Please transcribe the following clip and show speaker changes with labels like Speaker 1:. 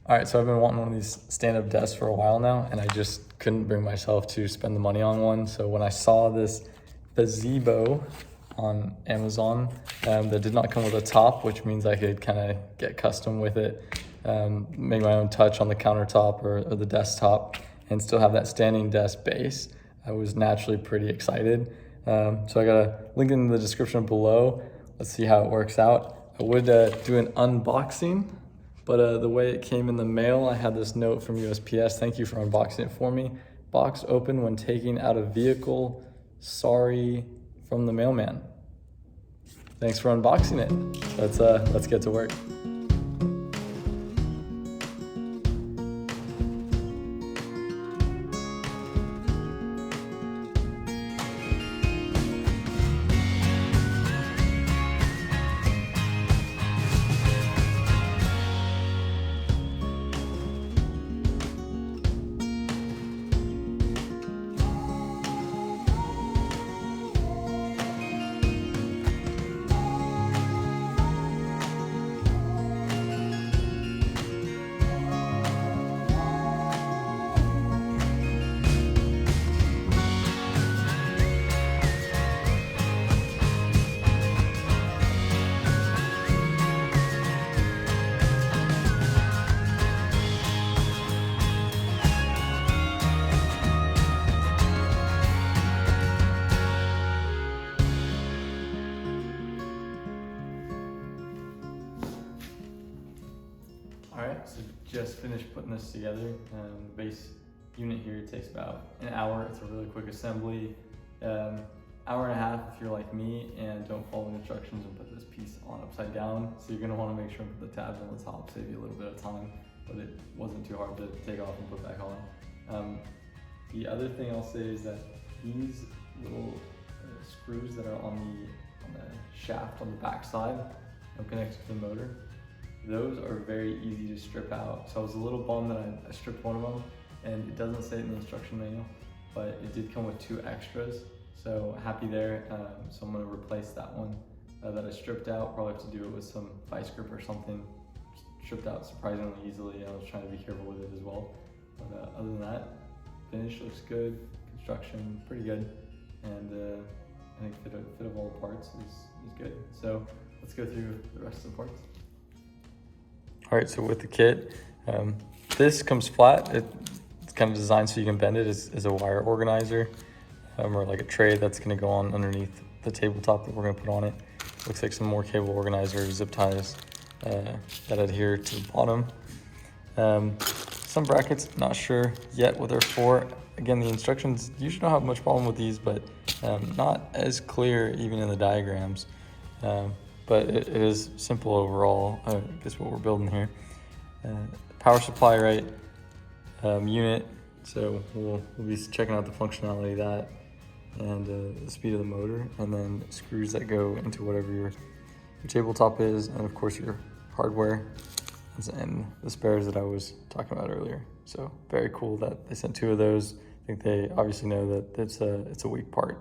Speaker 1: All right, so I've been wanting one of these stand-up desks for a while now, and I just couldn't bring myself to spend the money on one. So when I saw this Fazibo on Amazon that did not come with a top, which means I could kind of get custom with it, make my own touch on the countertop or the desktop, and still have that standing desk base, I was naturally pretty excited. So I got a link in the description below. Let's see how it works out. I would do an unboxing, but the way it came in the mail, I had this note from USPS. Thank you for unboxing it for me. Box open when taking out a vehicle. Sorry, from the mailman. Thanks for unboxing it. Let's get to work. All right, so just finished putting this together. The base unit here takes about an hour. It's a really quick assembly. Hour and a half if you're like me and don't follow the instructions and put this piece on upside down. So you're gonna wanna make sure and put the tabs on the top, save you a little bit of time, but it wasn't too hard to take off and put back on. The other thing I'll say is that these little screws that are on the shaft on the back side, connected to the motor, those are very easy to strip out. So I was a little bummed that I stripped one of them, and it doesn't say it in the instruction manual, but it did come with 2 extras. So happy there. So I'm gonna replace that one that I stripped out. Probably have to do it with some vice grip or something. Stripped out surprisingly easily. I was trying to be careful with it as well. But other than that, finish looks good. Construction, pretty good. And I think fit of all the parts is good. So let's go through the rest of the parts. All right, so with the kit, this comes flat. It's kind of designed so you can bend it as a wire organizer or like a tray that's gonna go on underneath the tabletop that we're gonna put on it. Looks like some more cable organizer zip ties that adhere to the bottom. Some brackets, not sure yet what they're for. Again, the instructions usually don't have much problem with these, but not as clear even in the diagrams. But it is simple overall, I guess what we're building here. Power supply, right, unit, so we'll be checking out the functionality of that and the speed of the motor, and then screws that go into whatever your tabletop is, and of course your hardware and the spares that I was talking about earlier. So very cool that they sent 2 of those. I think they obviously know that it's a weak part.